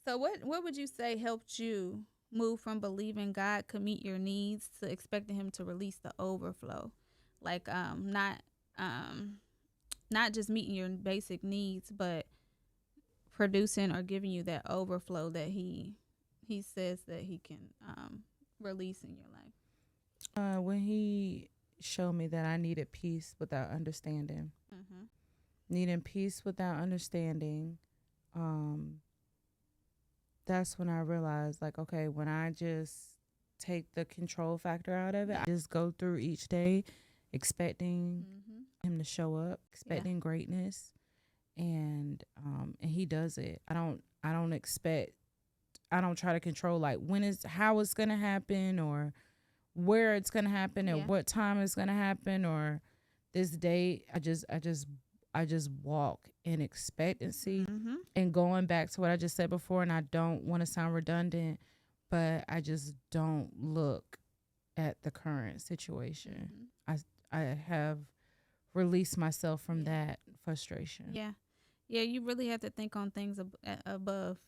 So what would you say helped you move from believing God could meet your needs to expecting him to release the overflow? Like um not just meeting your basic needs, but producing or giving you that overflow that he says that he can release in your life. When he showed me that I needed peace without understanding, Mhm. needing peace without understanding, um, that's when I realized, like, okay, when I just take the control factor out of it, I just go through each day expecting Mhm. him to show up, Yeah. expecting greatness, and he does it. I don't expect. I don't try to control like how it's gonna happen or where it's gonna happen and Yeah. what time it's gonna happen or this date. I just walk in expectancy Mhm. and going back to what I just said before, and I don't want to sound redundant, but I just don't look at the current situation. Mhm. I I have released myself from Yeah. that frustration. Yeah. Yeah, you really have to think on things above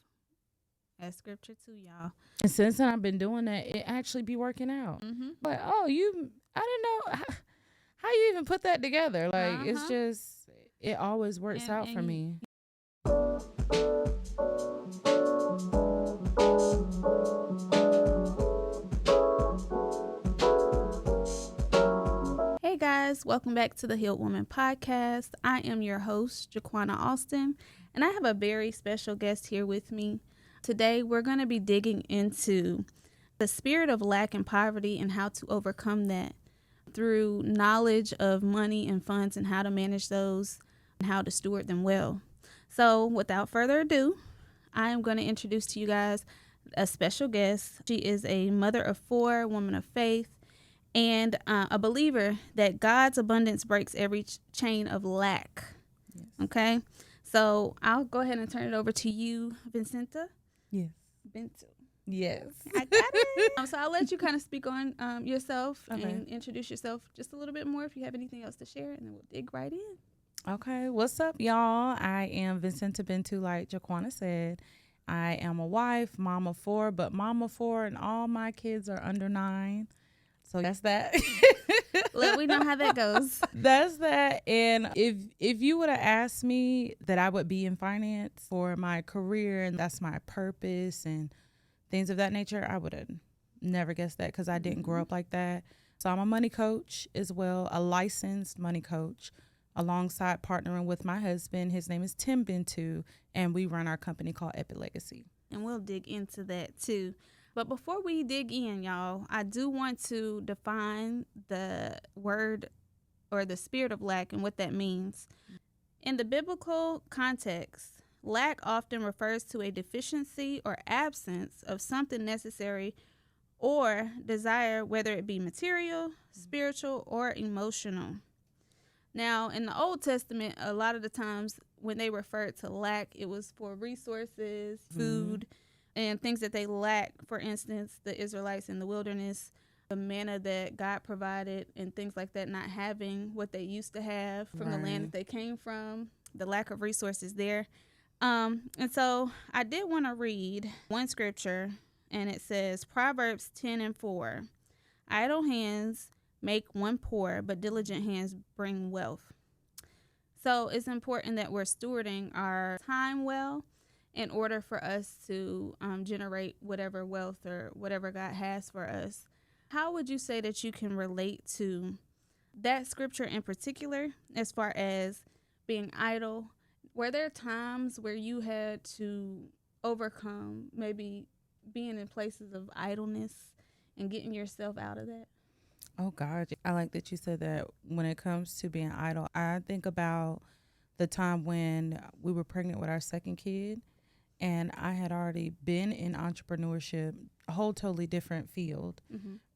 as scripture too, y'all. And since I've been doing that, it actually be working out. Mhm. Like, oh, I didn't know how you even put that together. Like, it's Uh-huh. just, it always works out for And me. hey guys, welcome back to the Healed Woman podcast. I am your host, Jaquana Alston, and I have a very special guest here with me. Today, we're going to be digging into the spirit of lack and poverty and how to overcome that through knowledge of money and funds and how to manage those and how to steward them well. So, without further ado, I am going to introduce to you guys a special guest. She is a mother of four, woman of faith, and a believer that God's abundance breaks every chain of lack. Yes. Okay, so I'll go ahead and turn it over to you, Vincinta Yes. Bentu. Yes. I got it. So I'll let you kind of speak on yourself Okay. and introduce yourself just a little bit more if you have anything else to share, and then we'll dig right in. Okay. What's up, y'all? I am Vincinta Bentu, like Jaquana said. I am a wife, mom of four, but mom of four, and all my kids are under 9. So that's that. Look, we know how that goes. That's that. And if you would have asked me that I would be in finance for my career and that's my purpose and things of that nature, I would have never guessed that because I didn't grow up like that. So I'm a money coach as well, a licensed money coach, alongside partnering with my husband. His name is Tim Bentu, and we run our company called Epic Legacy. And we'll dig into that too. But before we dig in, y'all, I do want to define the word or the spirit of lack and what that means. In the biblical context, lack often refers to a deficiency or absence of something necessary or desire, whether it be material, spiritual, or emotional. Now, in the Old Testament, a lot of the times when they referred to lack, it was for resources, food, and things that they lacked. For instance, the Israelites in the wilderness, the manna that God provided, and things like that, not having what they used to have from the land that they came from, the lack of resources there. And so I did want to read one scripture, and it says Proverbs 10:4. Idle hands make one poor, but diligent hands bring wealth. So it's important that we're stewarding our time well in order for us to generate whatever wealth or whatever God has for us. How would you say that you can relate to that scripture in particular as far as being idle? Were there times where you had to overcome maybe being in places of idleness and getting yourself out of that? Oh, God. I like that you said that when it comes to being idle. I think about the time when we were pregnant with our second kid, and I had already been in entrepreneurship, a whole totally different field,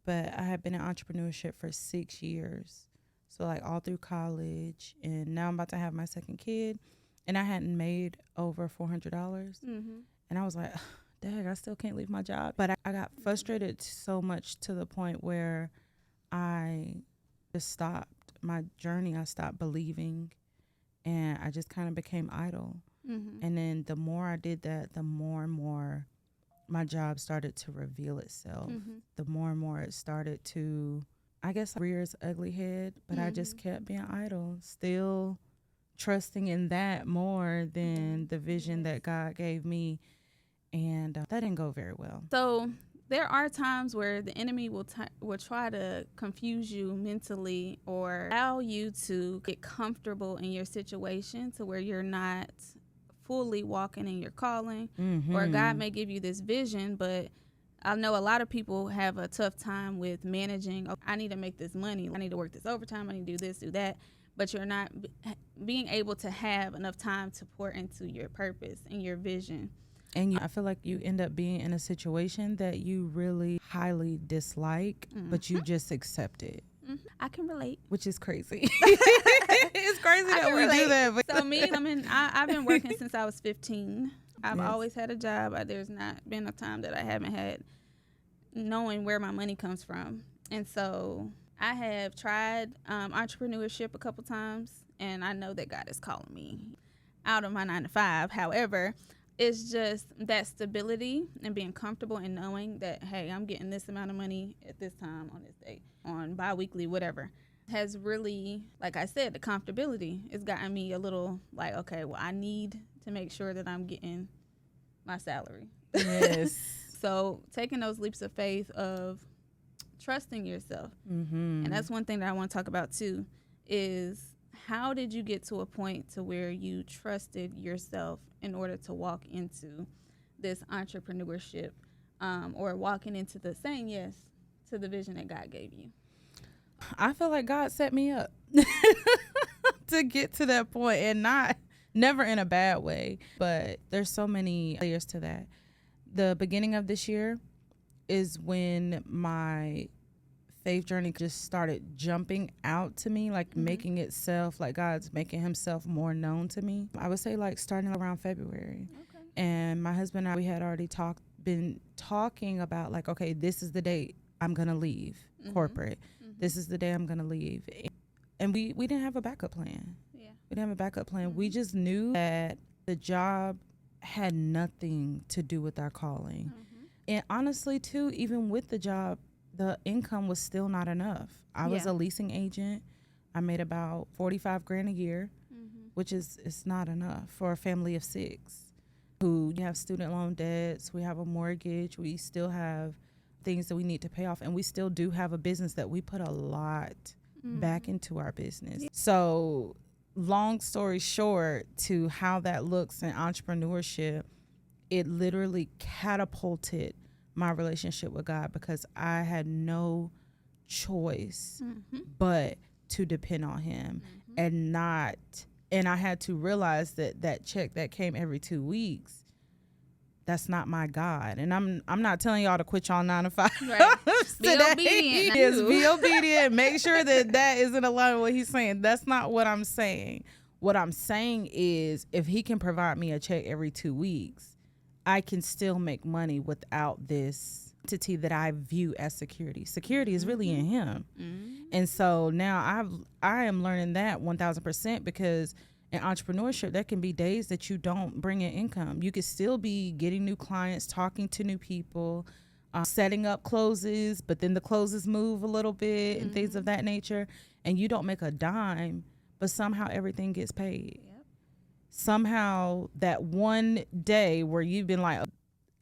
but I had been in entrepreneurship for 6 years. So, like, all through college, and now I'm about to have my second kid, and I hadn't made over $400. And I was like, dang, I still can't leave my job. But I got frustrated so much to the point where I just stopped my journey. I stopped believing, and I just kind of became idle. And then the more I did that, the more and more my job started to reveal itself. The more and more it started to, I guess, rear its ugly head, but I just kept being idle, still trusting in that more than the vision that God gave me. And that didn't go very well. So there are times where the enemy will try to confuse you mentally or allow you to get comfortable in your situation to where you're not fully walking in your calling, or God may give you this vision, but I know a lot of people have a tough time with managing. Oh, I need to make this money. I need to work this overtime. I need to do this, do that. But you're not being able to have enough time to pour into your purpose and your vision. And I feel like you end up being in a situation that you really highly dislike, but you just accept it. I can relate. Which is crazy. It's crazy that we do that. But So I've been working since I was 15. I've always had a job. There's not been a time that I haven't had knowing where my money comes from. And so I have tried entrepreneurship a couple times, and I know that God is calling me out of my 9 to 5. However, it's just that stability and being comfortable and knowing that, hey, I'm getting this amount of money at this time on this day, on bi-weekly, whatever, has really, like I said, the comfortability has gotten me a little like, okay, well, I need to make sure that I'm getting my salary. yes. So taking those leaps of faith of trusting yourself. And that's one thing that I want to talk about too, is how did you get to a point to where you trusted yourself in order to walk into this entrepreneurship, or walking into the saying yes to the vision that God gave you? I feel like God set me up to get to that point, and never in a bad way, but there's so many layers to that. The beginning of this year is when my faith journey just started jumping out to me, like making itself, like God's making himself more known to me. I would say like starting around February. Okay. And my husband and I, we had already been talking about like, okay, this is the date I'm going to leave corporate. This is the day I'm going to leave. And we didn't have a backup plan. Yeah. We didn't have a backup plan. We just knew that the job had nothing to do with our calling. And honestly, too, even with the job, the income was still not enough. I was a leasing agent. I made about $45,000 a year, which it's not enough for a family of 6 who have student loan debts. We have a mortgage. We still have things that we need to pay off. And we still do have a business that we put a lot back into our business. So long story short, to how that looks in entrepreneurship, it literally catapulted my relationship with God, because I had no choice but to depend on him and I had to realize that check that came every 2 weeks, that's not my God. And I'm not telling y'all to quit y'all 9 to 5. Right. Be obedient. Yes, be obedient. Make sure that is in line with what he's saying. That's not what I'm saying. What I'm saying is, if he can provide me a check every 2 weeks, I can still make money without this entity that I view as security. Security is really in him. And so now I am learning that 1,000%, because in entrepreneurship, there can be days that you don't bring in income. You could still be getting new clients, talking to new people, setting up closes, but then the closes move a little bit and things of that nature. And you don't make a dime, but somehow everything gets paid. Somehow that one day where you've been like,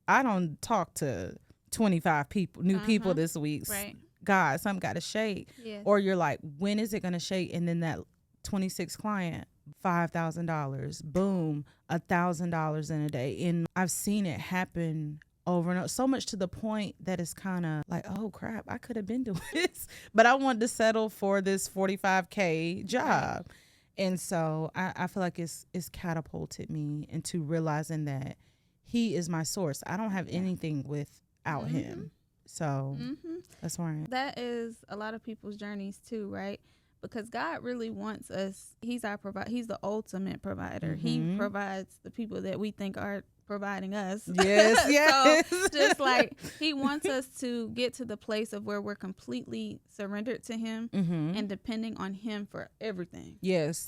I don't talk to 25 people, new people this week. Right. God, something got to shake. Yes. Or you're like, when is it going to shake? And then that 26th client, $5,000, boom, $1,000 in a day. And I've seen it happen over and over, so much to the point that it's kind of like, oh crap, I could have been doing this, but I wanted to settle for this $45K job. Right. And so I feel like it's catapulted me into realizing that he is my source. I don't have anything without him. So that's where I am. That is a lot of people's journeys too, right? Because God really wants us. He's our provider. He's the ultimate provider. He provides the people that we think are providing us. Yes, yes. So just like he wants us to get to the place of where we're completely surrendered to him and depending on him for everything. Yes.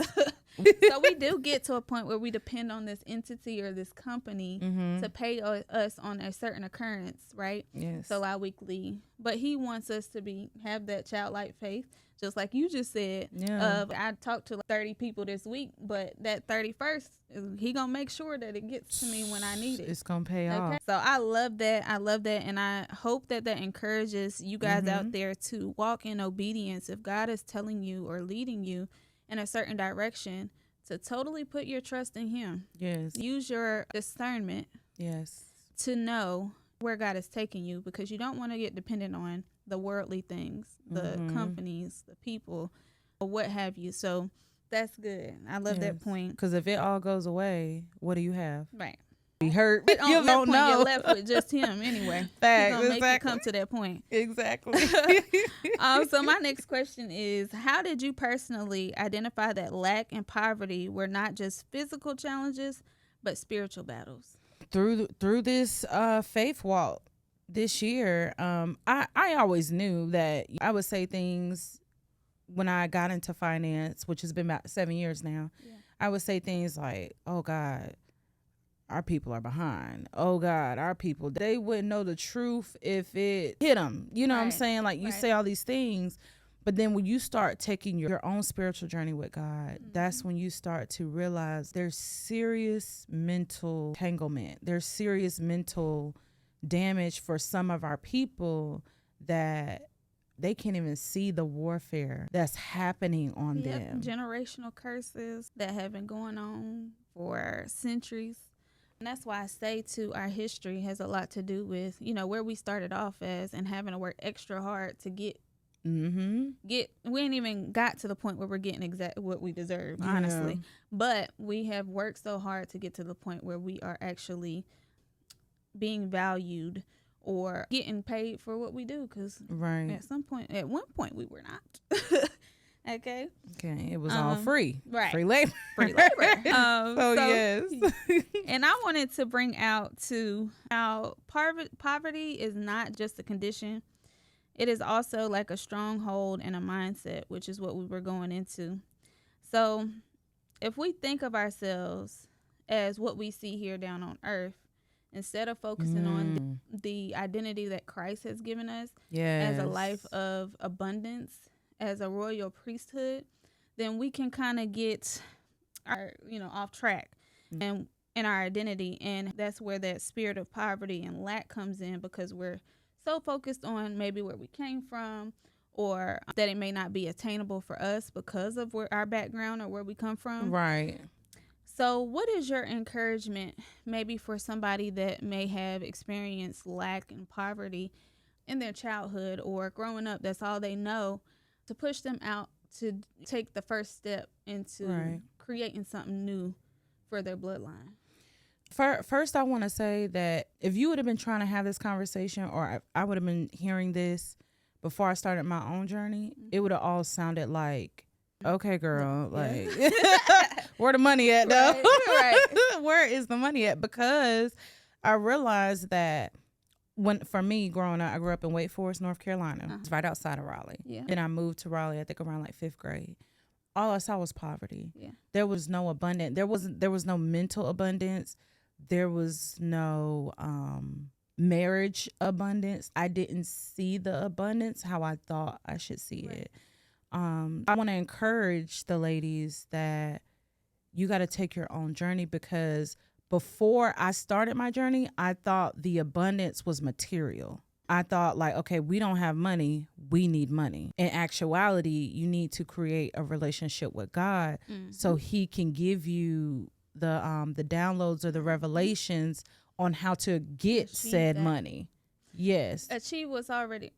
So we do get to a point where we depend on this entity or this company to pay us on a certain occurrence, right? Yes. So our weekly. But he wants us to have that childlike faith, just like you just said. Yeah. I talked to like 30 people this week, but that 31st, he gonna make sure that it gets to me when I need it. It's gonna pay off. So I love that. And I hope that encourages you guys out there to walk in obedience. If God is telling you or leading you in a certain direction, to totally put your trust in him. Yes. Use your discernment. Yes. To know where God is taking you, because you don't want to get dependent on the worldly things, the companies, the people, or what have you. So that's good. I love that point. Because if it all goes away, what do you have? Right. Be hurt. You don't know. You're left with just him anyway. Facts. He's gonna make you come to that point. Exactly. So my next question is, how did you personally identify that lack and poverty were not just physical challenges, but spiritual battles? Through this faith walk this year, I always knew that I would say things when I got into finance, which has been about 7 years now. Yeah. I would say things like, oh God, our people are behind. Oh God, our people, they wouldn't know the truth if it hit them. You know what I'm saying? Like you say all these things, but then when you start taking your own spiritual journey with God, that's when you start to realize there's serious mental entanglement. There's serious mental damage for some of our people that they can't even see the warfare that's happening on them. Generational curses that have been going on for centuries. And that's why I say too, our history has a lot to do with, where we started off as and having to work extra hard to get we ain't even got to the point where we're getting exactly what we deserve, honestly. But we have worked so hard to get to the point where we are actually being valued or getting paid for what we do, because at one point we were not. Okay, it was all free, right? Free labor. Yes. And I wanted to bring out too how poverty is not just a condition. It is also like a stronghold and a mindset, which is what we were going into. So if we think of ourselves as what we see here down on earth, instead of focusing on the identity that Christ has given us as a life of abundance, as a royal priesthood, then we can kind of get our, off track and in our identity. And that's where that spirit of poverty and lack comes in, because we're so focused on maybe where we came from, or that it may not be attainable for us because of where our background or where we come from. Right. So what is your encouragement maybe for somebody that may have experienced lack and poverty in their childhood or growing up? That's all they know, to push them out to take the first step into creating something new for their bloodline. First, I want to say that if you would have been trying to have this conversation, or I would have been hearing this before I started my own journey, it would have all sounded like, okay, girl, like, where the money at, though? Right. Where is the money at? Because I realized that for me, growing up, I grew up in Wake Forest, North Carolina. It's right outside of Raleigh. Yeah. And I moved to Raleigh, I think around like 5th grade. All I saw was poverty. Yeah. There was no abundance. There was no mental abundance. There was no marriage abundance. I didn't see the abundance how I thought I should see it. I want to encourage the ladies that you got to take your own journey, because before I started my journey, I thought the abundance was material. I thought like, okay, we don't have money, we need money. In actuality, you need to create a relationship with God so he can give you the downloads or the revelations on how to get said money. Yes. Achieve what's already,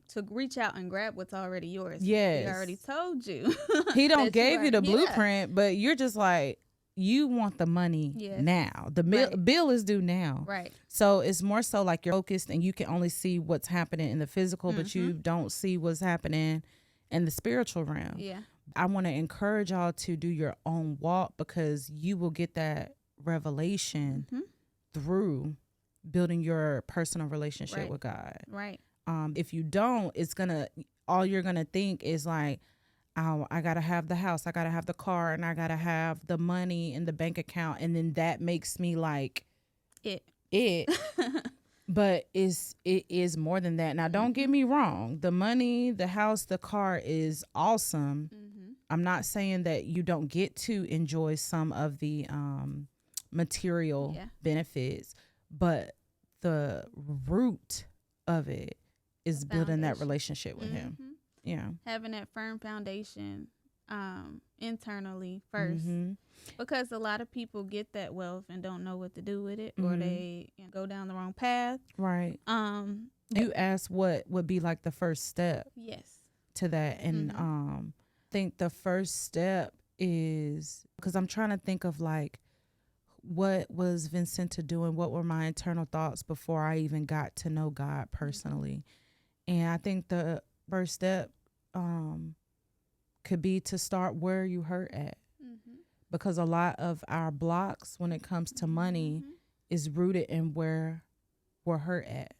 to reach out and grab what's already yours. Yes. He already told you. He don't gave you the blueprint, but you're just like, you want the money now. The bill is due now. Right. So it's more so like you're focused and you can only see what's happening in the physical, but you don't see what's happening in the spiritual realm. Yeah. I want to encourage y'all to do your own walk, because you will get that revelation through building your personal relationship with God. Right. If you don't, all you're gonna think is like, I gotta have the house, I gotta have the car, and I gotta have the money in the bank account, and then that makes me like it. But it is more than that. Now, don't get me wrong. The money, the house, the car is awesome. I'm not saying that you don't get to enjoy some of the material benefits, but the root of it is building that relationship with him. Yeah. Having that firm foundation internally first. Because a lot of people get that wealth and don't know what to do with it, or they go down the wrong path. Right. You asked what would be like the first step. Yes. To that. And I think the first step is, because I'm trying to think of like, what was Vincinta doing? What were my internal thoughts before I even got to know God personally? And I think the first step could be to start where you hurt at. Because a lot of our blocks when it comes to money is rooted in where we're hurt at.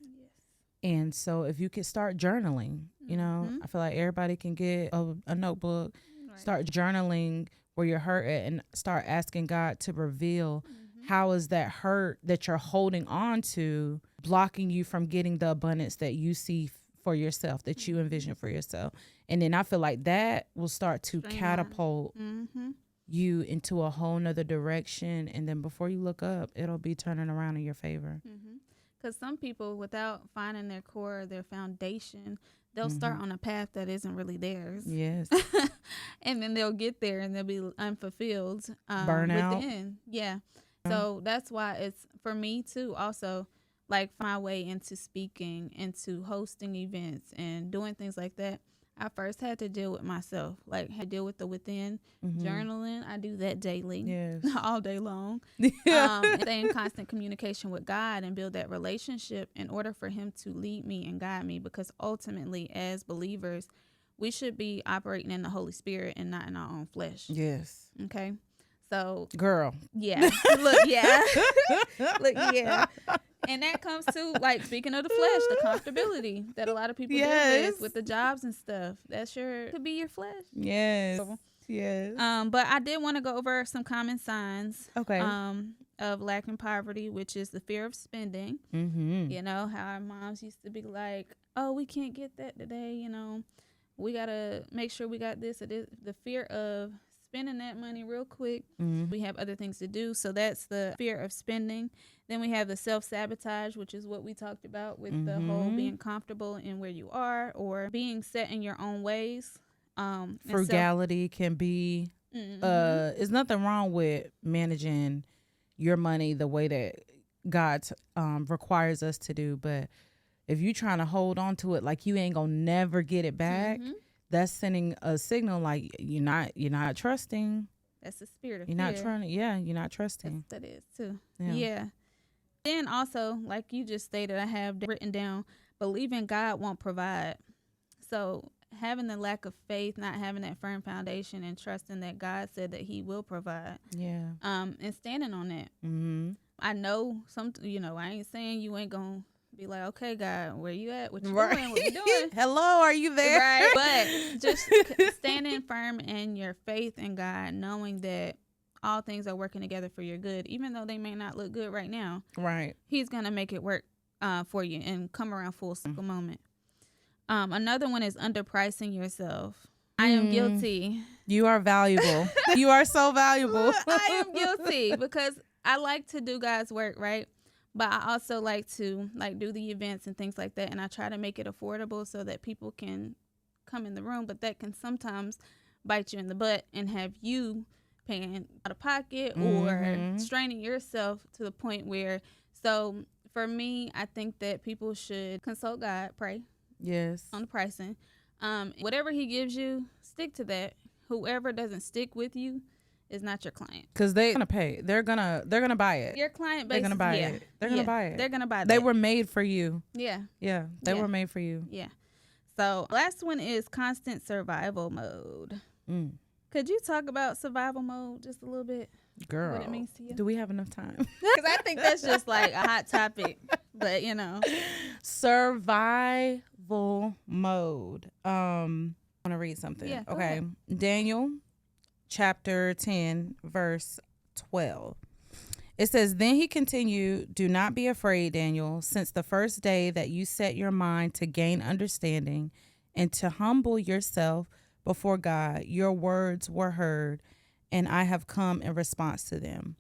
And so if you could start journaling, you know, I feel like everybody can get a notebook, start journaling where you're hurt at, and start asking God to reveal how is that hurt that you're holding on to blocking you from getting the abundance that you see for yourself, that you envision for yourself. And then I feel like that will start to catapult you into a whole nother direction. And then before you look up, it'll be turning around in your favor. Because some people, without finding their core, their foundation, they'll start on a path that isn't really theirs. Yes. And then they'll get there and they'll be unfulfilled. Burnout. Within. Yeah. So that's why it's, for me too, also, like my way into speaking, into hosting events and doing things like that. I first had to deal with myself, like had to deal with the within. Journaling, I do that daily, all day long. Stay in constant communication with God and build that relationship in order for him to lead me and guide me, because ultimately as believers, we should be operating in the Holy Spirit and not in our own flesh. Yes. Okay. So girl. Yeah. Look, yeah. Look, yeah. And that comes to, like, speaking of the flesh, the comfortability that a lot of people deal with the jobs and stuff. That sure could be your flesh. Yes. So, yes. But I did want to go over some common signs okay. Of lack and poverty, which is the fear of spending. You know, how our moms used to be like, oh, we can't get that today. You know, we got to make sure we got this or this. The fear of spending that money real quick. We have other things to do. So that's the fear of spending. Then we have the self-sabotage, which is what we talked about with the whole being comfortable in where you are or being set in your own ways. Frugality can be, there's nothing wrong with managing your money the way that God requires us to do. But if you're trying to hold on to it like you ain't gonna never get it back, that's sending a signal like you're not trusting. That's the spirit of fear. You're not trying. Yeah, you're not trusting. That is too. Yeah. Then also, like you just stated, I have written down, believing God won't provide. So having the lack of faith, not having that firm foundation, and trusting that God said that He will provide. Yeah. And standing on that. I know I ain't saying you ain't gonna be like, okay, God, where you at? What you doing? What you doing? Hello, are you there? Right. But just standing firm in your faith in God, knowing that all things are working together for your good, even though they may not look good right now. Right. He's going to make it work for you and come around full circle moment. Another one is underpricing yourself. I am guilty. You are valuable. You are so valuable. I am guilty because I like to do God's work, right? But I also like to do the events and things like that. And I try to make it affordable so that people can come in the room. But that can sometimes bite you in the butt and have you paying out of pocket or straining yourself to the point where, so for me, I think that people should consult God, pray. Yes. On the pricing. Whatever he gives you, stick to that. Whoever doesn't stick with you is not your client. Because they're gonna pay. They're gonna buy it. Your client base. They're gonna buy it. They're gonna buy it. They're gonna buy it. They were made for you. Yeah. Yeah. They were made for you. Yeah. So last one is constant survival mode. Could you talk about survival mode just a little bit? Girl, what it means to you? Do we have enough time? Because I think that's just like a hot topic. But survival mode. want to read something. Yeah, go Okay. ahead. Daniel chapter 10, verse 12. It says, "Then he continued, 'Do not be afraid, Daniel, since the first day that you set your mind to gain understanding and to humble yourself before God, your words were heard, and I have come in response to them.'"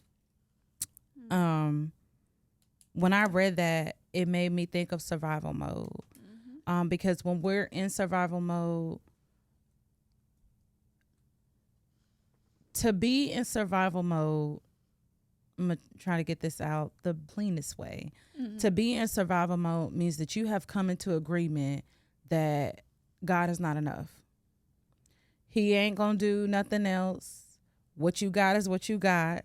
When I read that, it made me think of survival mode. Because when we're in survival mode, to be in survival mode, I'm going to try to get this out the cleanest way. To be in survival mode means that you have come into agreement that God is not enough. He ain't going to do nothing else. What you got is what you got.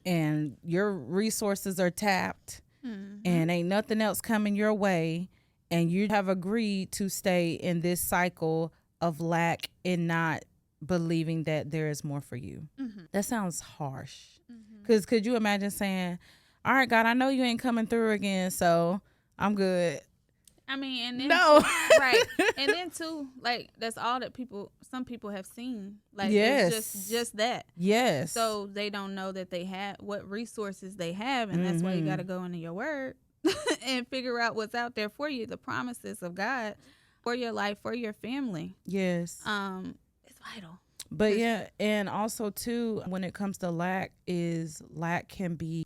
And your resources are tapped. And ain't nothing else coming your way. And you have agreed to stay in this cycle of lack and not believing that there is more for you. That sounds harsh. Because could you imagine saying, all right, God, I know you ain't coming through again, so I'm good. I mean, and then No. right. And then too, like, that's all that some people have seen. Like, Yes. it's just that. Yes. So they don't know that they have what resources they have, and that's why you got to go into your word and figure out what's out there for you, the promises of God for your life, for your family. Yes. It's vital. But yeah, and also too, when it comes to lack can be,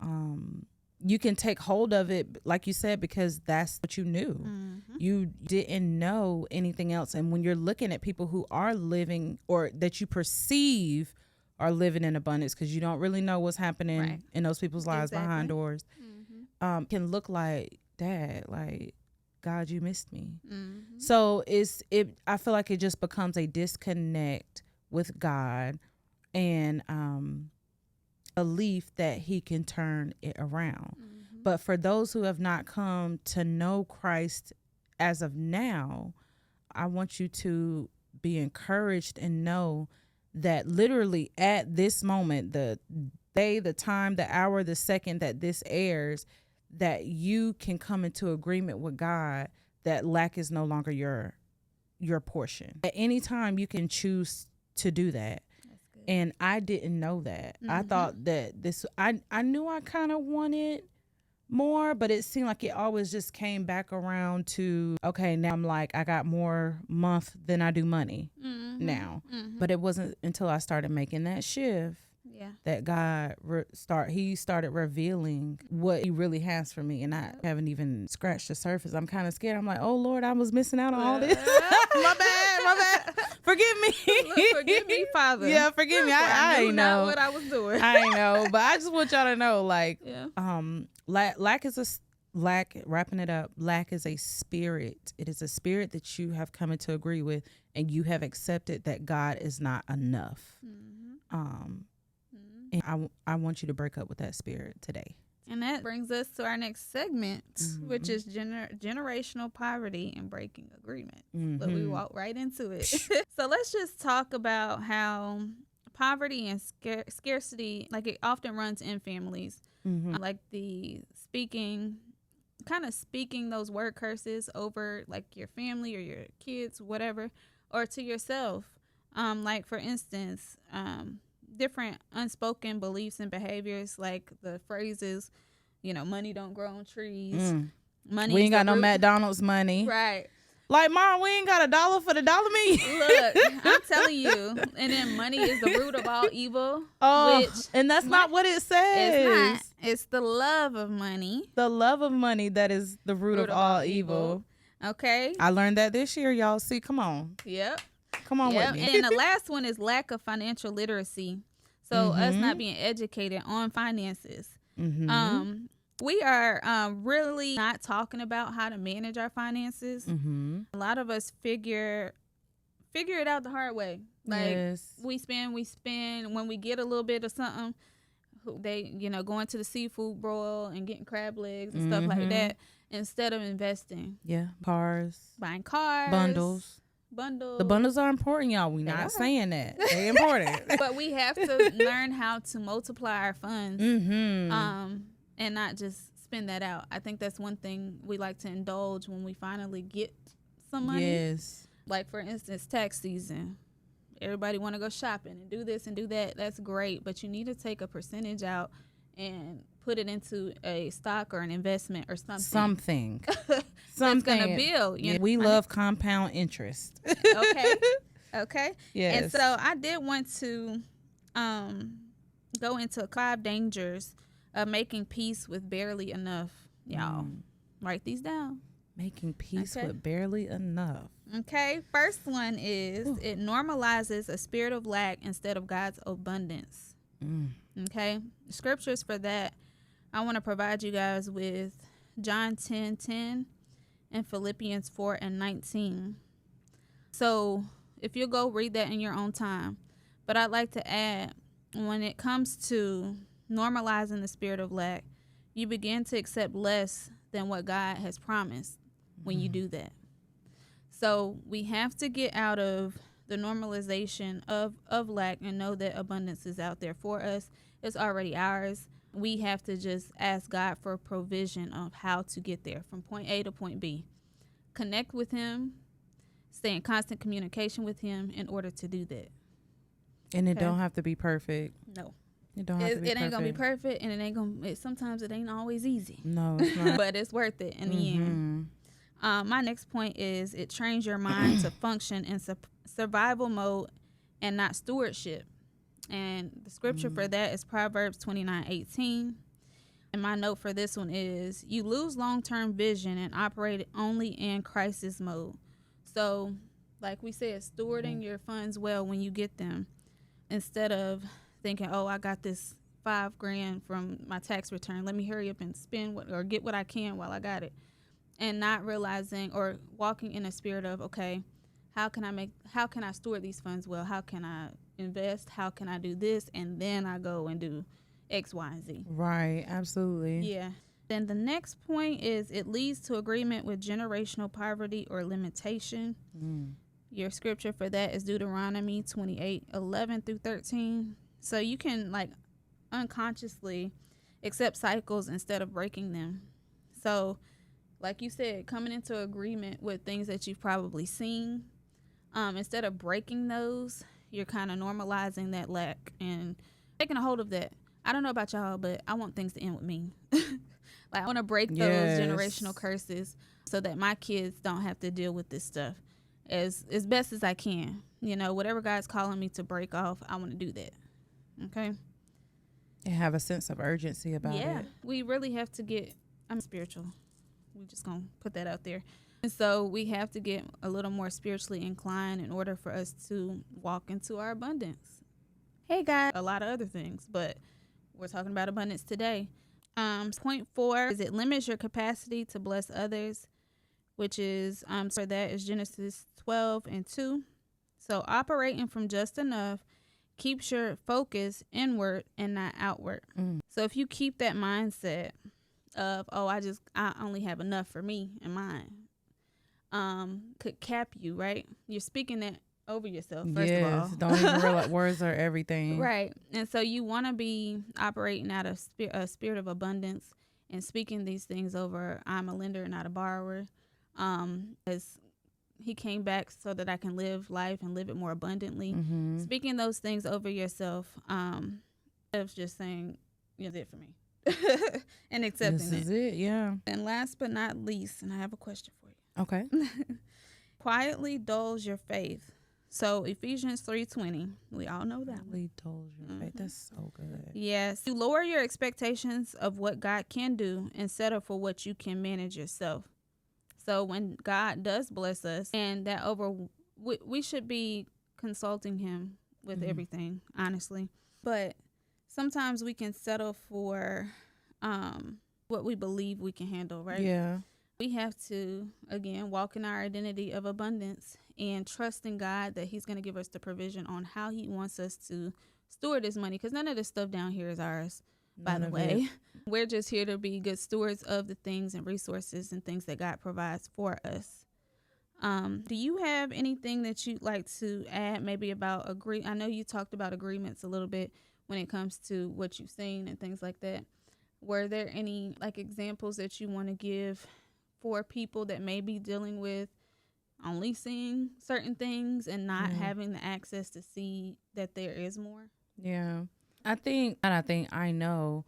you can take hold of it, like you said, because that's what you knew. You didn't know anything else. And when you're looking at people who are living, or that you perceive are living in abundance, because you don't really know what's happening in those people's lives behind doors, can look like, Dad, like, God, you missed me. So I feel like it just becomes a disconnect with God and belief that he can turn it around. But for those who have not come to know Christ as of now, I want you to be encouraged and know that literally at this moment, the day, the time, the hour, the second that this airs, that you can come into agreement with God that lack is no longer your portion. At any time you can choose to do that. And I didn't know that. I thought that I knew I kind of wanted more, but it seemed like it always just came back around to, okay, now I'm like, I got more month than I do money now. But it wasn't until I started making that shift that God started revealing what he really has for me. And I haven't even scratched the surface. I'm kind of scared. I'm like, oh Lord, I was missing out on all this. My bad. Forgive me. Forgive me, Father. Yeah, forgive me. I ain't know not what I was doing. I ain't know, but I just want y'all to know, like, wrapping it up, lack is a spirit. It is a spirit that you have come into agree with, and you have accepted that God is not enough. And I want you to break up with that spirit today. And that brings us to our next segment, which is generational poverty and breaking agreement. But we walk right into it. So let's just talk about how poverty and scarcity, like, it often runs in families. Like the speaking those word curses over, like, your family or your kids, whatever, or to yourself. Like, for instance, different unspoken beliefs and behaviors, like the phrases, money don't grow on trees. Money, we ain't got no McDonald's money. Right. Like, Mom, we ain't got $1 for the dollar meat. Look, I'm telling you. And then money is the root of all evil. And that's not what it says. It's not. It's the love of money. The love of money that is the root of all evil. Okay. I learned that this year, y'all. See, come on. Yep. Come on with me. And then the last one is lack of financial literacy. So us not being educated on finances. We are really not talking about how to manage our finances. A lot of us figure it out the hard way. Like, we spend. When we get a little bit of something, they, going to the seafood broil and getting crab legs and stuff like that, instead of investing. Yeah, buying cars, bundles. The bundles are important, y'all. We're not saying that. They're important. But we have to learn how to multiply our funds and not just spend that out. I think that's one thing we like to indulge when we finally get some money. Yes. Like, for instance, tax season. Everybody want to go shopping and do this and do that. That's great, but you need to take a percentage out and put it into a stock or an investment or something. That's gonna build. You know? We love compound interest. Okay. Yes. And so I did want to go into 5 dangers of making peace with barely enough. Y'all, write these down. Making peace with barely enough. Okay. First one is it normalizes a spirit of lack instead of God's abundance. Okay. Scriptures for that, I want to provide you guys with John 10:10 and Philippians 4:19. So if you go read that in your own time, but I'd like to add, when it comes to normalizing the spirit of lack, you begin to accept less than what God has promised when you do that. So we have to get out of the normalization of lack and know that abundance is out there for us. It's already ours. We have to just ask God for provision of how to get there from point A to point B. Connect with him, stay in constant communication with him in order to do that. And it don't have to be perfect. No. It don't have to be perfect. It ain't going to be perfect, and it ain't going to, sometimes it ain't always easy. No, it's not. But it's worth it in the end. My next point is it trains your mind to function in survival mode and not stewardship. And the scripture for that is Proverbs 29:18. And my note for this one is you lose long-term vision and operate only in crisis mode. So, like we said, stewarding your funds well when you get them, instead of thinking, oh, I got this $5,000 from my tax return. Let me hurry up and spend or get what I can while I got it. And not realizing or walking in a spirit of, okay, how can I steward these funds well? How can I invest? How can I do this? And then I go and do X, Y, and Z. Right. Absolutely. Yeah. Then the next point is it leads to agreement with generational poverty or limitation. Your scripture for that is Deuteronomy 28:11-13. So you can like unconsciously accept cycles instead of breaking them. So like you said, coming into agreement with things that you've probably seen, instead of breaking those, you're kind of normalizing that lack and taking a hold of that. I don't know about y'all, but I want things to end with me. Like I want to break those generational curses so that my kids don't have to deal with this stuff as best as I can. You know, whatever God's calling me to break off, I want to do that. Okay. And have a sense of urgency about it. Yeah, we really have to get. I'm spiritual. We're just gonna put that out there. And so we have to get a little more spiritually inclined in order for us to walk into our abundance. Hey guys, a lot of other things, but we're talking about abundance today. Point 4 is it limits your capacity to bless others, which is for that is Genesis 12:2. So operating from just enough keeps your focus inward and not outward. So if you keep that mindset of, oh, I only have enough for me and mine, could cap you, right? You're speaking that over yourself, first of all. Don't even realize words are everything. Right. And so you want to be operating out of a spirit of abundance and speaking these things over. I'm a lender, not a borrower. As he came back so that I can live life and live it more abundantly. Speaking those things over yourself, of just saying, you know, it's it for me. And accepting this is it, yeah. And last but not least, and I have a question for you. Okay. Quietly dulls your faith. So Ephesians 3:20, we all know that. Quietly dulls your faith. That's so good. Yes. You lower your expectations of what God can do and settle for what you can manage yourself. So when God does bless us, and that we should be consulting him with everything, honestly. But sometimes we can settle for what we believe we can handle, right? Yeah. We have to, again, walk in our identity of abundance and trust in God that he's going to give us the provision on how he wants us to steward his money, because none of this stuff down here is ours, by the way. We're just here to be good stewards of the things and resources and things that God provides for us. Do you have anything that you'd like to add maybe about I know you talked about agreements a little bit when it comes to what you've seen and things like that. Were there any like examples that you want to give for people that may be dealing with only seeing certain things and not having the access to see that there is more. Yeah. I know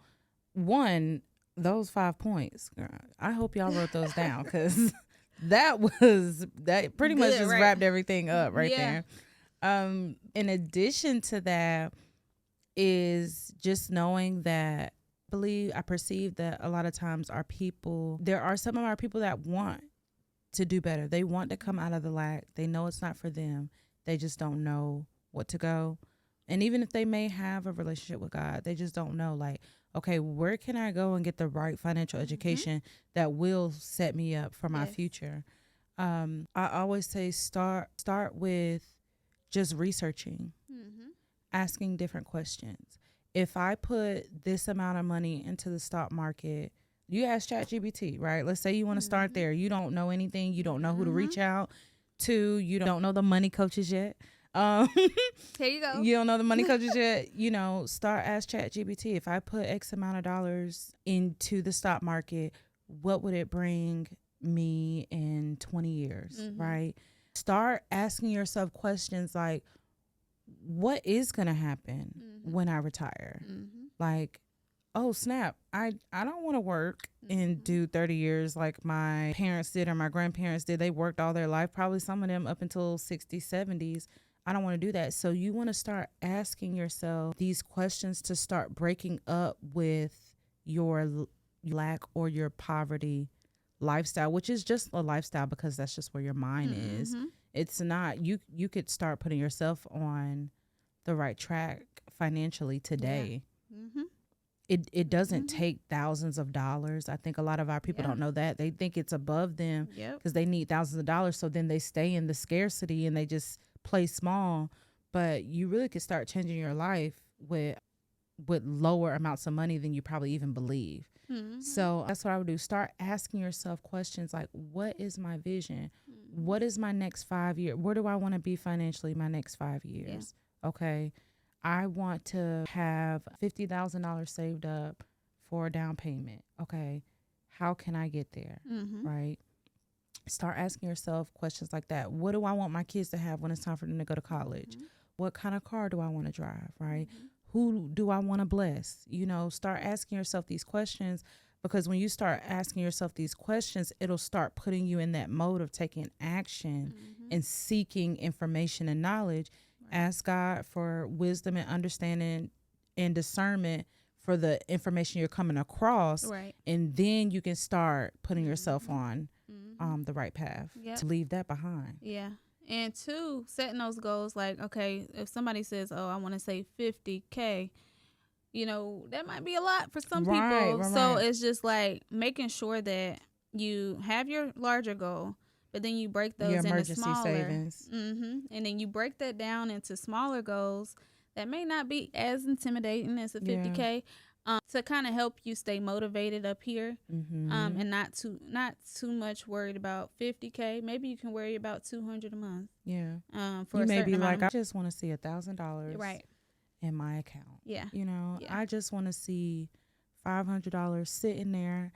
one, those 5 points. Girl, I hope y'all wrote those down, because that pretty much just wrapped everything up right there. In addition to that is just knowing that I perceive that a lot of times there are some of our people that want to do better. They want to come out of the lack. They know it's not for them. They just don't know what to go. And even if they may have a relationship with God, they just don't know, like, okay, where can I go and get the right financial education that will set me up for my future? I always say start with just researching, asking different questions. If I put this amount of money into the stock market, you ask ChatGPT, right? Let's say you want to start there. You don't know anything. You don't know who to reach out to. You don't know the money coaches yet. Here you go. You don't know the money coaches yet. Ask ChatGPT. If I put X amount of dollars into the stock market, what would it bring me in 20 years, right? Start asking yourself questions like, what is going to happen when I retire? Like, oh, snap, I don't want to work and do 30 years like my parents did or my grandparents did. They worked all their life, probably some of them up until 60s, 70s. I don't want to do that. So you want to start asking yourself these questions to start breaking up with your lack or your poverty lifestyle, which is just a lifestyle because that's just where your mind is. It's not, you could start putting yourself on the right track financially today. It doesn't take thousands of dollars. I think a lot of our people don't know that. They think it's above them because they need thousands of dollars. So then they stay in the scarcity and they just play small. But you really could start changing your life with lower amounts of money than you probably even believe. So that's what I would do. Start asking yourself questions like, what is my vision? What is my next 5 years? Where do I want to be financially my next 5 years? Okay. I want to have $50,000 saved up for a down payment. Okay. How can I get there? Right. Start asking yourself questions like that. What do I want my kids to have when it's time for them to go to college? What kind of car do I want to drive? Right. Who do I want to bless? Start asking yourself these questions, because when you start asking yourself these questions, it'll start putting you in that mode of taking action and seeking information and knowledge. Ask God for wisdom and understanding and discernment for the information you're coming across. Right. And then you can start putting yourself on the right path to leave that behind. Yeah. And 2, setting those goals, like, okay, if somebody says, oh, I want to save 50K, that might be a lot for some people. Right. So it's just like making sure that you have your larger goal, but then you break those into smaller savings. And then you break that down into smaller goals that may not be as intimidating as a 50K, to kind of help you stay motivated up here, and not too much worried about 50K. Maybe you can worry about $200 a month. Yeah. For you may be like, I just want to see $1,000 right in my account. Yeah. I just want to see $500 sitting there,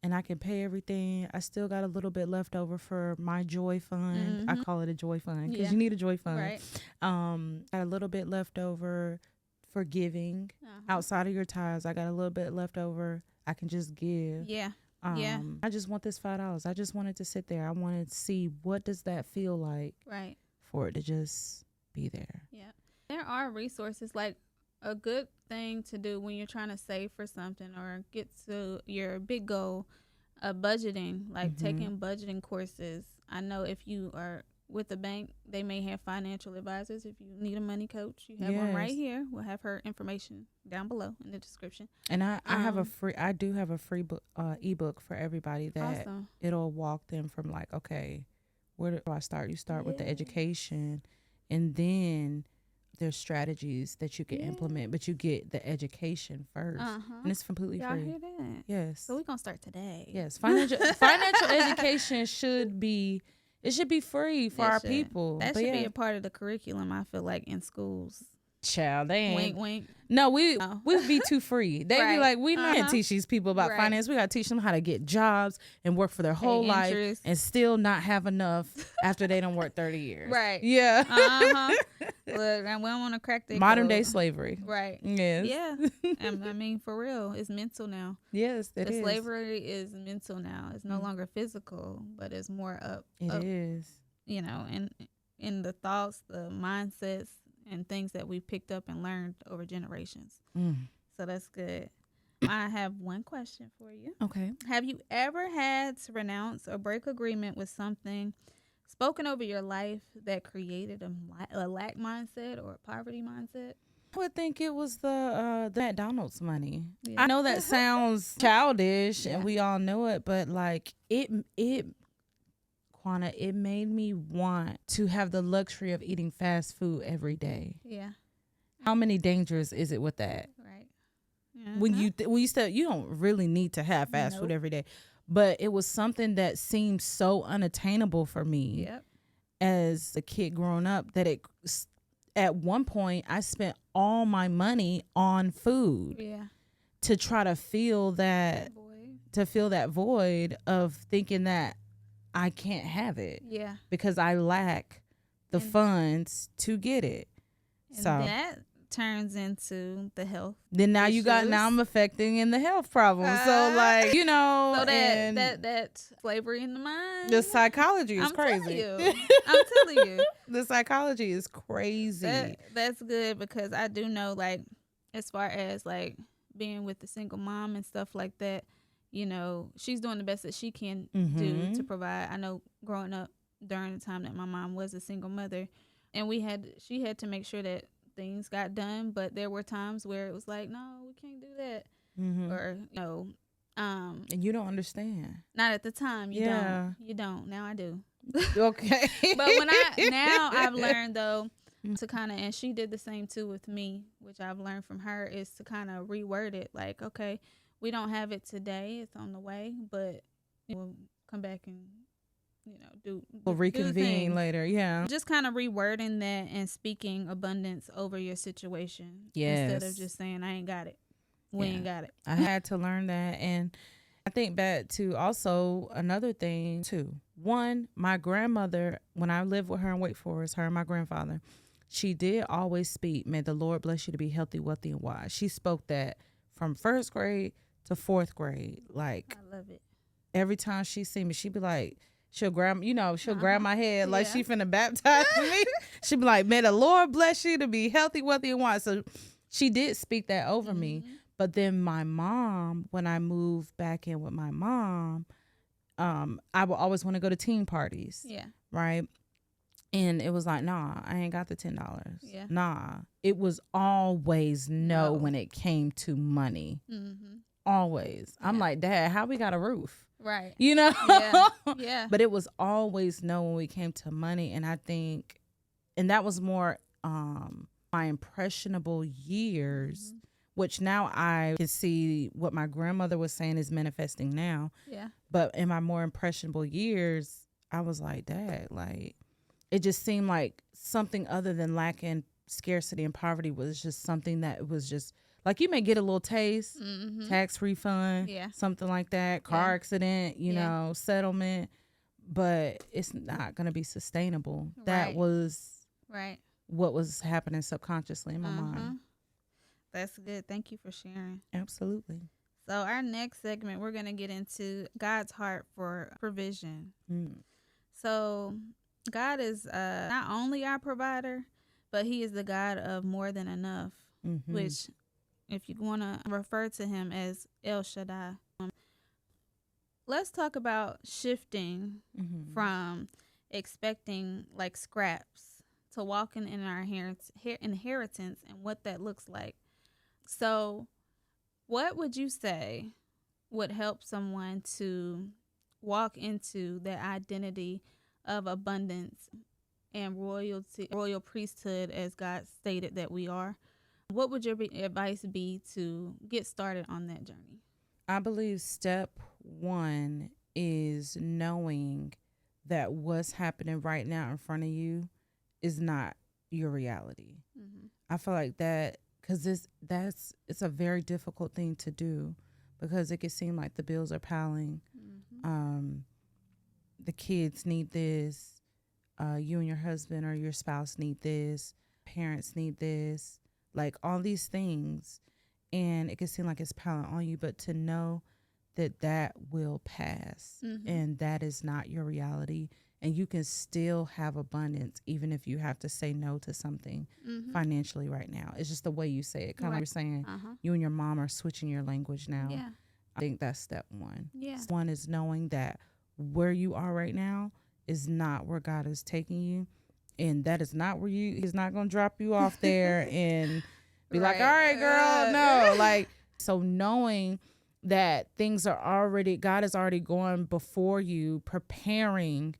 and I can pay everything. I still got a little bit left over for my joy fund. I call it a joy fund because you need a joy fund. Right. Got a little bit left over for giving outside of your tithes. I got a little bit left over. I can just give. Yeah. I just want this $5. I just wanted to sit there. I wanted to see, what does that feel like? Right. For it to just be there. Yeah. There are resources, like a good thing to do when you're trying to save for something or get to your big goal, budgeting, like taking budgeting courses. I know if you are with the bank, they may have financial advisors. If you need a money coach, you have one right here. We'll have her information down below in the description. And I do have a free book, ebook for everybody that it'll walk them from like, okay, where do I start? You start with the education, and then there's strategies that you can implement, but you get the education first, and it's completely free. Hear that? Yes. So we're gonna start today. Yes, financial education should be free for our people. That should be a part of the curriculum. I feel like in schools. Child, they ain't. Wink, wink. No, we No. would be too free. They Right. be like, we Uh-huh. can't teach these people about Right. finance. We got to teach them how to get jobs and work for their whole life interest. and still not have enough after they done work 30 years. Right. Yeah. Uh-huh. Look, and we don't want to crack the Modern day slavery. Right. Yes. Yeah. I mean, for real, it's mental now. Yes, it is. Slavery is mental now. It's no longer physical, but it's more up. It is. You know, in the thoughts, the mindsets, and things that we picked up and learned over generations. So that's good. I have one question for you. Okay. Have you ever had to renounce or break agreement with something spoken over your life that created a lack mindset or a poverty mindset? I would think it was the McDonald's money. Yeah. I know that sounds childish Yeah. and we all know it, but like it Quana, it made me want to have the luxury of eating fast food every day. Yeah. How many dangers is it with that? Right. When you said you don't really need to have fast food every day, but it was something that seemed so unattainable for me as a kid growing up that at one point I spent all my money on food to try to fill that void of thinking that I can't have it because I lack the funds to get it. And that turns into the health. Then now issues. Now I'm affecting in the health problems. So like, you know, so that slavery in the mind. The psychology is crazy. I'm telling you. The psychology is crazy. That's good because I do know, like, as far as like being with the single mom and stuff like that, you know, she's doing the best that she can do to provide. I know growing up during the time that my mom was a single mother, and she had to make sure that things got done, but there were times where it was like, no, we can't do that, or you know, and you don't understand. Not at the time. You don't. Now I do. Okay. But now I've learned though to kind of, and she did the same too with me, which I've learned from her, is to kind of reword it. Like, okay, we don't have it today. It's on the way, but we'll come back and, you know, we'll reconvene later. Yeah. Just kind of rewording that and speaking abundance over your situation. Yes. Instead of just saying, I ain't got it. We ain't got it. I had to learn that. And I think back to also another thing too. One, my grandmother, when I lived with her in Wake Forest, her and my grandfather, she did always speak, may the Lord bless you to be healthy, wealthy, and wise. She spoke that from first grade to fourth grade. Like, I love it. Every time she see me, she'd be like, she'll grab my head like she finna baptize me. She'd be like, may the Lord bless you to be healthy, wealthy, and wise. So she did speak that over me. But then my mom, when I moved back in with my mom, I would always want to go to teen parties. Yeah. Right. And it was like, nah, I ain't got the $10. Yeah. Nah. It was always no when it came to money. Always. Yeah. I'm like, Dad, how we got a roof? Right. You know? Yeah. But it was always no when we came to money. And I think, and that was more my impressionable years, which now I can see what my grandmother was saying is manifesting now. Yeah. But in my more impressionable years, I was like, Dad, like, it just seemed like something other than lacking scarcity and poverty was just something that was just like, you may get a little taste, tax refund, something like that, car accident, you know, settlement, but it's not going to be sustainable. Right. That was what was happening subconsciously in my mind. That's good. Thank you for sharing. Absolutely. So our next segment, we're going to get into God's heart for provision. So God is not only our provider, but he is the God of more than enough, which if you want to refer to him as El Shaddai. Let's talk about shifting from expecting like scraps to walking in our inheritance and what that looks like. So what would you say would help someone to walk into their identity of abundance and royal priesthood, as God stated that we are? What would your advice be to get started on that journey? I believe step one is knowing that what's happening right now in front of you is not your reality. I feel like that, because it's a very difficult thing to do, because it can seem like the bills are piling. The kids need this. You and your husband or your spouse need this. Parents need this. Like all these things. And it can seem like it's piling on you, but to know that will pass, and that is not your reality. And you can still have abundance even if you have to say no to something financially right now. It's just the way you say it. Kind of like you're saying, you and your mom are switching your language now. Yeah. I think that's step one. Yeah. One is knowing that where you are right now is not where God is taking you. And that is not where he's not going to drop you off there and be like, all right, girl, no. Like, so knowing that things are already, God is already going before you, preparing,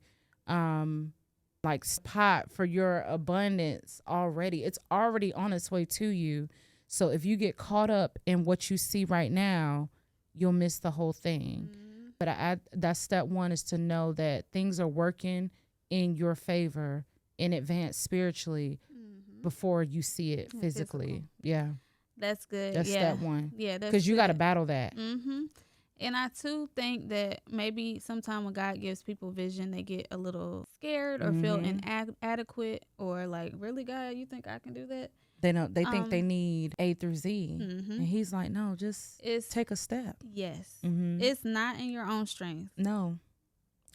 like spot for your abundance already. It's already on its way to you. So if you get caught up in what you see right now, you'll miss the whole thing. But that's step one, is to know that things are working in your favor in advance spiritually before you see it physically. Physical. Yeah. That's good. That's step one. Yeah. Because you got to battle that. And I too think that maybe sometime when God gives people vision, they get a little scared or feel inadequate, or like, really, God, you think I can do that? They think they need A through Z. And he's like, no, just take a step. Yes. It's not in your own strength. No.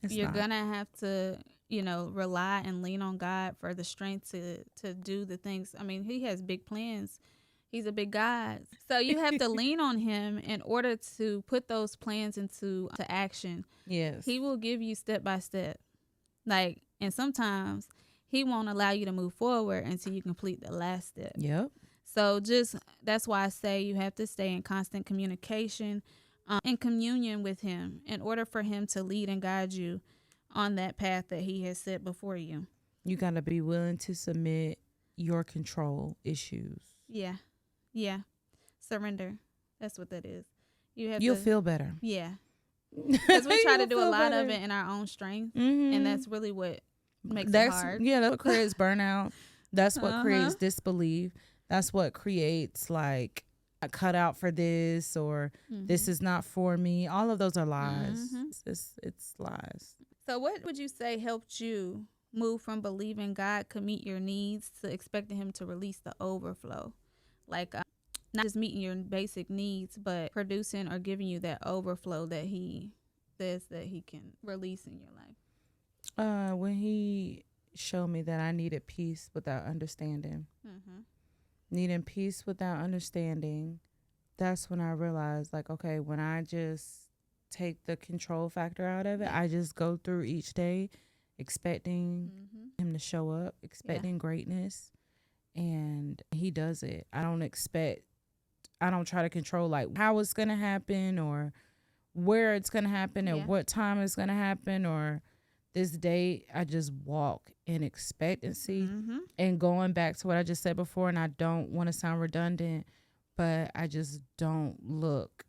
You're going to have to, rely and lean on God for the strength to do the things. I mean, he has big plans. He's a big God. So you have to lean on him in order to put those plans into action. Yes. He will give you step by step. And sometimes he won't allow you to move forward until you complete the last step. Yep. So that's why I say you have to stay in constant communication, in communion with him, in order for him to lead and guide you on that path that he has set before you. You got to be willing to submit your control issues. Yeah. Surrender. That's what that is. You'll feel better. Yeah. Because we try to do a lot of it in our own strength. And that's really what makes it hard. Yeah, that's what creates burnout. That's what creates disbelief. That's what creates like a cutout for this, or this is not for me. All of those are lies. It's lies. So what would you say helped you move from believing God could meet your needs to expecting him to release the overflow? Like not just meeting your basic needs, but producing or giving you that overflow that he says that he can release in your life. When he showed me that I needed peace without understanding. Needing peace without understanding, that's when I realized, like, okay, when I just take the control factor out of it, I just go through each day expecting him to show up, expecting greatness, and he does it. I don't try to control like how it's going to happen or where it's going to happen and what time it's going to happen or this date. I just walk in expectancy and going back to what I just said before, and I don't want to sound redundant, but I just don't look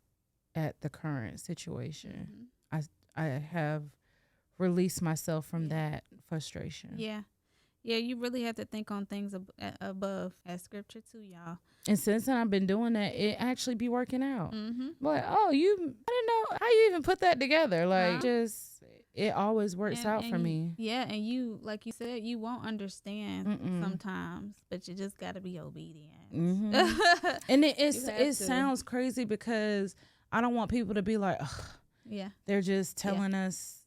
at the current situation. I have released myself from that frustration. Yeah, you really have to think on things above, as scripture too, y'all. And since then I've been doing that, it actually be working out. Like, I didn't know how you even put that together. Like, it always works out for me. Yeah, and you, like you said, you won't understand sometimes, but you just got to be obedient. And it sounds crazy because I don't want people to be like, ugh, they're just telling us,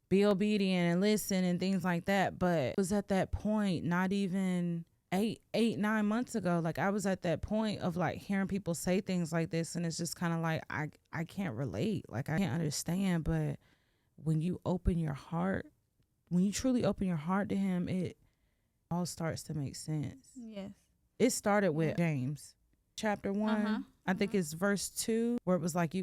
be obedient and listen and things like that. But it was at that point, not even 9 months ago, like I was at that point of like hearing people say things like this, and it's just kind of like I can't relate, like I can't understand. But when you open your heart, when you truly open your heart to him, it all starts to make sense. Yes. It started with James chapter 1. I think it's verse 2, where it was like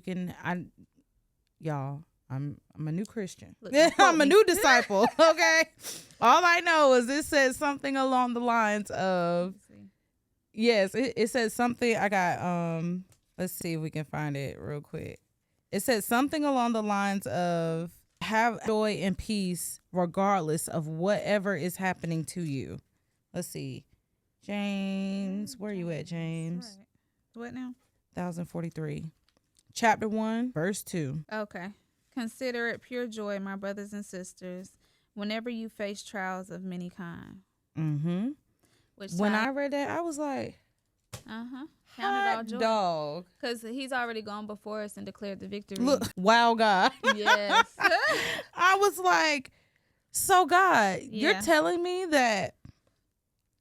I'm a new Christian. I'm a new disciple. Okay. All I know is it says something along the lines of, it says something. I got, let's see if we can find it real quick. It says something along the lines of have joy and peace regardless of whatever is happening to you. Let's see. James, where you at, James? Right. What now? 1043. Chapter 1, verse 2. Okay. Consider it pure joy, my brothers and sisters, whenever you face trials of many kind. Mm-hmm. When I read that, I was like, count it all hot joy. dog. Because he's already gone before us and declared the victory. Look, wow, God. Yes. I was like, so God, you're telling me that,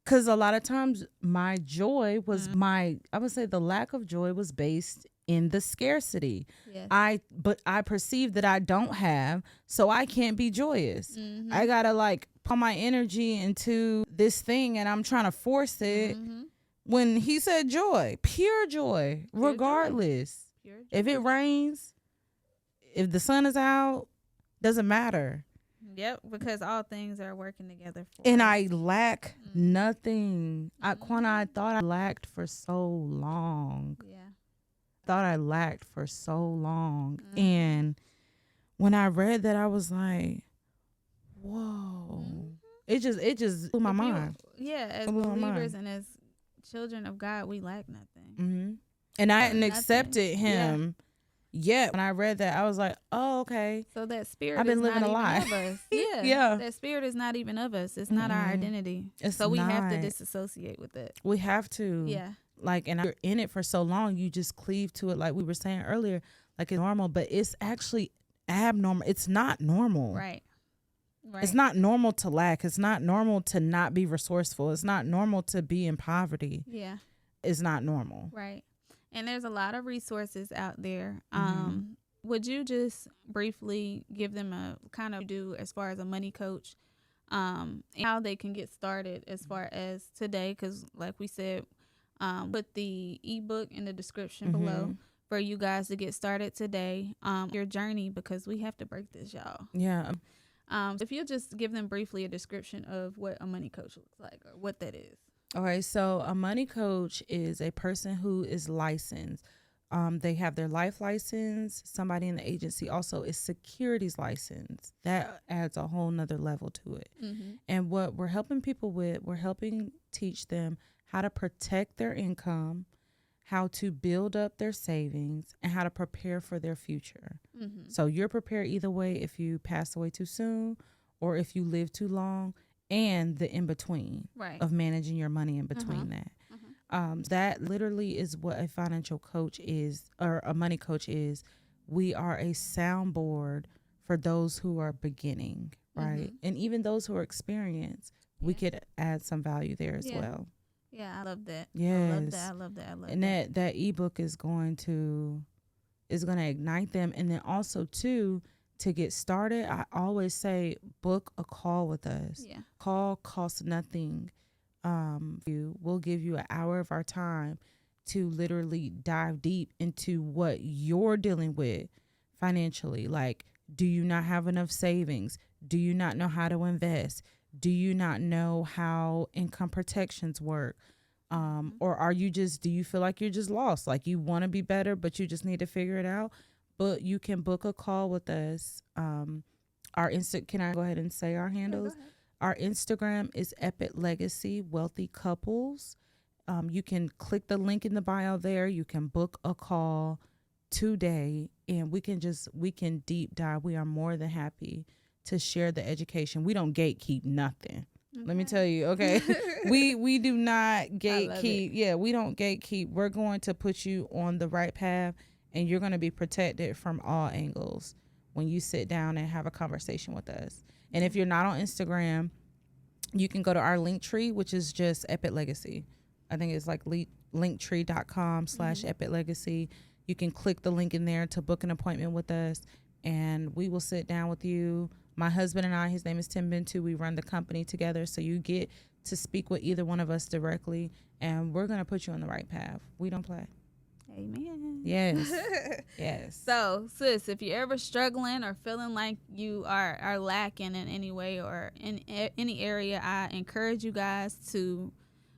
because a lot of times my joy was I would say the lack of joy was based in the scarcity. Yes. But I perceive that I don't have, so I can't be joyous. Mm-hmm. I gotta like put my energy into this thing and I'm trying to force it. Mm-hmm. When he said joy, pure joy, regardless. Pure joy. If it rains, if the sun is out, doesn't matter. Yep, because all things are working together for and us. I lack nothing. Jaquana, I thought I lacked for so long. Yeah. Thought I lacked for so long. And when I read that, I was like, whoa. It just blew my mind. As believers and as children of God, we lack nothing. Mm-hmm. And I hadn't accepted him yet. When I read that, I was like, oh, okay. So that spirit I've been is living not a lie. even of us. Yeah. Yeah. That spirit is not even of us. It's not our identity. So we have to disassociate with it. We have to. Yeah. Like, and you're in it for so long, you just cleave to it. Like we were saying earlier, like it's normal, but it's actually abnormal. It's not normal. Right. It's not normal to lack. It's not normal to not be resourceful. It's not normal to be in poverty. Yeah. It's not normal. Right. And there's a lot of resources out there. Would you just briefly give them a kind of do as far as a money coach, and how they can get started as far as today? Because like we said, put the ebook in the description below for you guys to get started today. Your journey, because we have to break this, y'all. Yeah. If you'll just give them briefly a description of what a money coach looks like or what that is. Okay, so a money coach is a person who is licensed. They have their life license. Somebody in the agency also is securities license. That adds a whole nother level to it. And what we're helping people with, we're helping teach them how to protect their income, how to build up their savings, and how to prepare for their future. So you're prepared either way if you pass away too soon or if you live too long, and the in-between of managing your money in between that. That literally is what a financial coach is, or a money coach is. We are a soundboard for those who are beginning, right? And even those who are experienced, we could add some value there as well. Yeah, I love that. Yes. I love that. And that ebook is going to ignite them. And then also too, to get started, I always say book a call with us. Yeah. Call costs nothing. We'll give you an hour of our time to literally dive deep into what you're dealing with financially. Like, do you not have enough savings? Do you not know how to invest? Do you not know how income protections work? Or do you feel like you're just lost? Like you want to be better, but you just need to figure it out? But you can book a call with us. Can I go ahead and say our handles? Yeah, our Instagram is Epic Legacy Wealthy Couples. You can click the link in the bio there. You can book a call today, and we can deep dive. We are more than happy to share the education. We don't gatekeep nothing. Okay. Let me tell you, okay? we do not gatekeep. Yeah, we don't gatekeep. We're going to put you on the right path, and you're going to be protected from all angles when you sit down and have a conversation with us. And if you're not on Instagram, you can go to our link tree, which is just Epic Legacy. I think it's like linktree.com/Epic Legacy. You can click the link in there to book an appointment with us, and we will sit down with you. My husband and I, his name is Tim Bentu, we run the company together, so you get to speak with either one of us directly, and we're going to put you on the right path. We don't play. Amen. Yes. Yes. So, sis, if you're ever struggling or feeling like you are lacking in any way or in any area, I encourage you guys to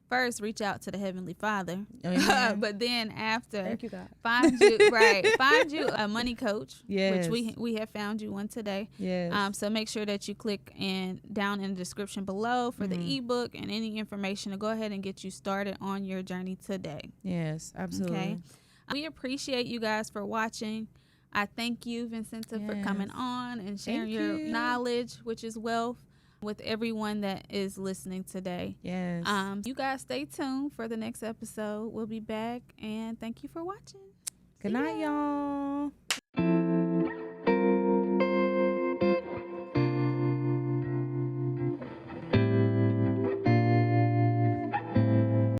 first reach out to the Heavenly Father. Amen. But then after, Thank you, God. find you a money coach, Yes. which we have found you one today. Yes. So make sure that you click down in the description below for the ebook and any information to go ahead and get you started on your journey today. Yes, absolutely. Okay. We appreciate you guys for watching. I thank you, Vincinta, for coming on and sharing your knowledge, which is wealth, with everyone that is listening today. Yes. You guys stay tuned for the next episode. We'll be back, and thank you for watching. Good night, y'all.